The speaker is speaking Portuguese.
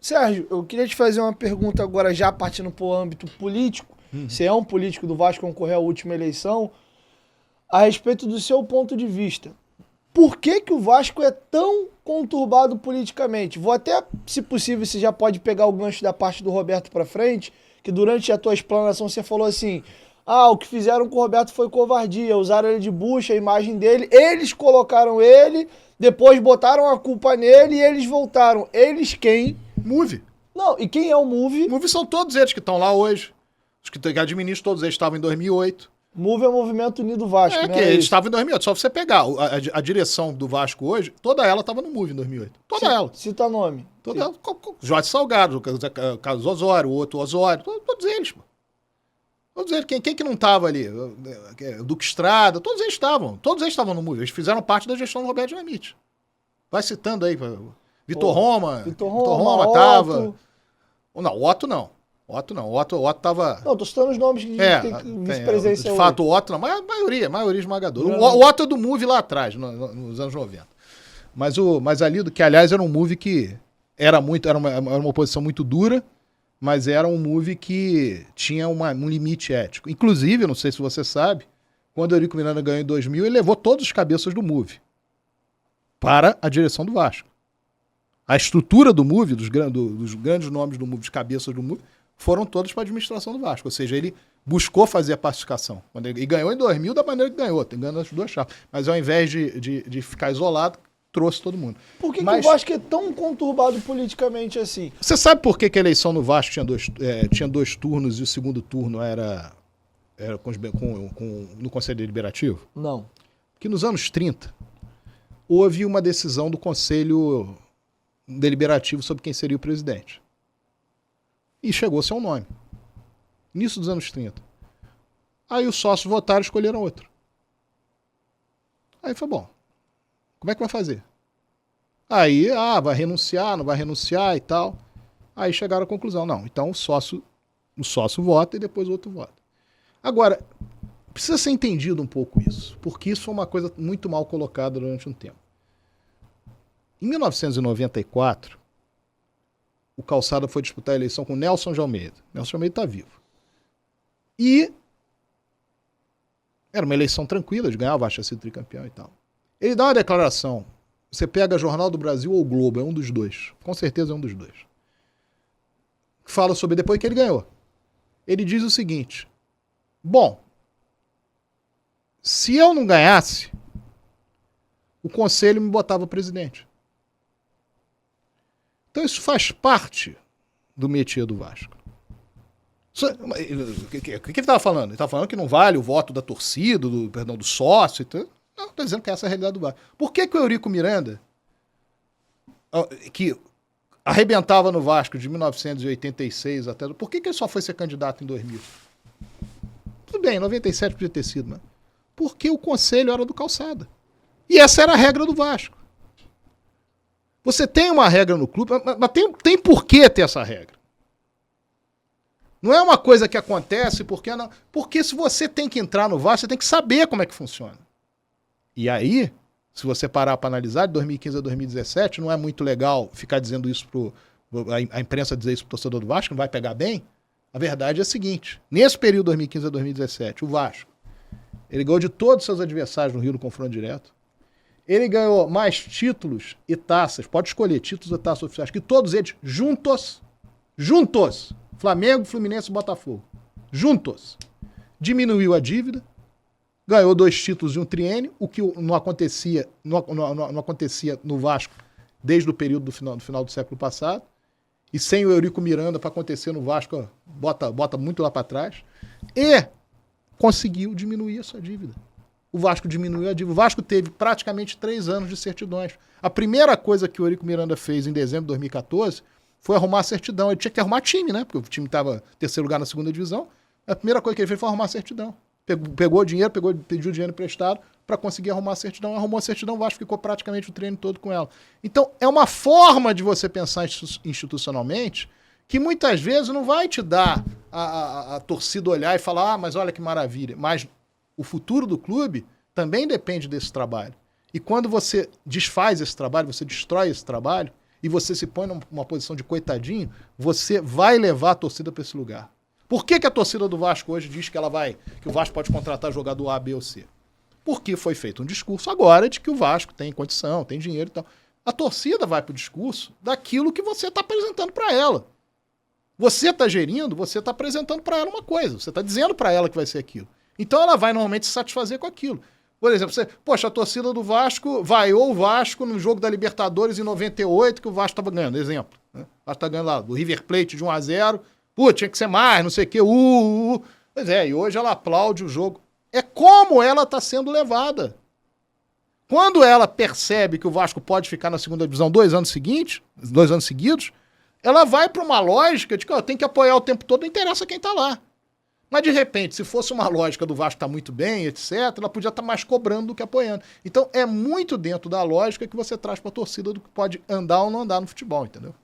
Sérgio, eu queria te fazer uma pergunta agora, já partindo para o âmbito político. Você é um político do Vasco, concorreu à última eleição. A respeito do seu ponto de vista, por que que o Vasco é tão conturbado politicamente? Vou até, se possível, você já pode pegar o gancho da parte do Roberto para frente, que durante a tua explanação você falou assim, o que fizeram com o Roberto foi covardia, usaram ele de bucha, a imagem dele, eles colocaram ele, depois botaram a culpa nele e eles voltaram. Eles quem? Move. Não, e quem é o Move? Move são todos eles que estão lá hoje. Os que administram, todos eles estavam em 2008. Move é o Movimento Unido Vasco, né? Que eles estavam em 2008. Só você pegar a direção do Vasco hoje, toda ela estava no Move em 2008. Toda ela. Cita nome. Toda ela. Jorge Salgado, Carlos Osório, o outro Osório, todos eles, pô. Todos eles. Quem que não estava ali? Duque Estrada, todos eles estavam. Todos eles estavam no Move. Eles fizeram parte da gestão do Roberto Dinamite. Vai citando aí. Vitor Roma. Vitor Roma estava. Não, o Otto não. O Otto tava... Não, tô citando os nomes de vice-presidência. De fato, o Otto não, mas a maioria esmagadora. O Otto é do Move lá atrás, nos anos 90. Mas ali, que aliás era um Move que era uma oposição muito dura, mas era um Move que tinha um limite ético. Inclusive, não sei se você sabe, quando o Eurico Miranda ganhou em 2000, ele levou todos os cabeças do Move para a direção do Vasco. A estrutura do Move, dos grandes nomes do Move, dos cabeças do Move, foram todos para a administração do Vasco. Ou seja, ele buscou fazer a pacificação. E ganhou em 2000 da maneira que ganhou, ganhando as duas chaves. Mas ao invés de ficar isolado, trouxe todo mundo. Por que o Vasco é tão conturbado politicamente assim? Você sabe por que a eleição no Vasco tinha dois turnos e o segundo turno era no Conselho Deliberativo? Não. Porque nos anos 30 houve uma decisão do Conselho Deliberativo sobre quem seria o presidente. E chegou-se a um nome. Início dos anos 30. Aí os sócios votaram e escolheram outro. Aí foi bom. Como é que vai fazer? Aí, vai renunciar, não vai renunciar e tal. Aí chegaram à conclusão. Não, então o sócio vota e depois o outro vota. Agora, precisa ser entendido um pouco isso, porque isso foi uma coisa muito mal colocada durante um tempo. Em 1994, o Calçada foi disputar a eleição com Nelson de Almeida. Nelson de Almeida está vivo. E era uma eleição tranquila, de ganhar, o Vasco tinha sido tricampeão e tal. Ele dá uma declaração. Você pega Jornal do Brasil ou Globo, é um dos dois. Com certeza é um dos dois. Fala sobre depois que ele ganhou. Ele diz o seguinte: bom, se eu não ganhasse, o conselho me botava presidente. Então isso faz parte do métier do Vasco. O que ele estava falando? Ele estava falando que não vale o voto da torcida, do sócio. Não, está dizendo que essa é a realidade do Vasco. Por que o Eurico Miranda, que arrebentava no Vasco de 1986 até... Por que ele só foi ser candidato em 2000? Tudo bem, em 97 podia ter sido, mas... Porque o conselho era do Calçada. E essa era a regra do Vasco. Você tem uma regra no clube, mas tem por que ter essa regra. Não é uma coisa que acontece porque não. Porque se você tem que entrar no Vasco, você tem que saber como é que funciona. E aí, se você parar para analisar, de 2015 a 2017, não é muito legal ficar dizendo isso a imprensa dizer isso pro torcedor do Vasco, não vai pegar bem. A verdade é a seguinte: nesse período 2015 a 2017, o Vasco, ele ganhou de todos os seus adversários no Rio no confronto direto. Ele ganhou mais títulos e taças, pode escolher títulos e taças oficiais, que todos eles juntos, Flamengo, Fluminense e Botafogo, juntos, diminuiu a dívida, ganhou 2 títulos de um triênio, o que não acontecia no Vasco desde o período do final do século passado, e sem o Eurico Miranda para acontecer no Vasco, bota muito lá para trás, e conseguiu diminuir a sua dívida. O Vasco diminuiu a dívida. O Vasco teve praticamente 3 anos de certidões. A primeira coisa que o Eurico Miranda fez em dezembro de 2014 foi arrumar a certidão. Ele tinha que arrumar time, né? Porque o time estava em terceiro lugar na segunda divisão. A primeira coisa que ele fez foi arrumar a certidão. Pegou o dinheiro, pediu dinheiro emprestado para conseguir arrumar a certidão. Arrumou a certidão, o Vasco ficou praticamente o treino todo com ela. Então, é uma forma de você pensar institucionalmente que muitas vezes não vai te dar a torcida olhar e falar, mas olha que maravilha. Mas o futuro do clube também depende desse trabalho. E quando você desfaz esse trabalho, você destrói esse trabalho, e você se põe numa posição de coitadinho, você vai levar a torcida para esse lugar. Por que a torcida do Vasco hoje diz que o Vasco pode contratar jogador A, B ou C? Porque foi feito um discurso agora de que o Vasco tem condição, tem dinheiro e tal. A torcida vai pro discurso daquilo que você está apresentando para ela. Você está gerindo, você está apresentando para ela uma coisa, você está dizendo para ela que vai ser aquilo. Então ela vai normalmente se satisfazer com aquilo. Por exemplo, a torcida do Vasco vaiou o Vasco no jogo da Libertadores em 98, que o Vasco estava ganhando, exemplo. Né? O Vasco está ganhando lá do River Plate de 1-0. Pô, tinha que ser mais, não sei o quê. Pois é, e hoje ela aplaude o jogo. É como ela está sendo levada. Quando ela percebe que o Vasco pode ficar na segunda divisão 2 anos seguidos, ela vai para uma lógica de que tem que apoiar o tempo todo, não interessa quem está lá. Mas, de repente, se fosse uma lógica do Vasco estar muito bem, etc., ela podia estar mais cobrando do que apoiando. Então, é muito dentro da lógica que você traz para a torcida do que pode andar ou não andar no futebol, entendeu?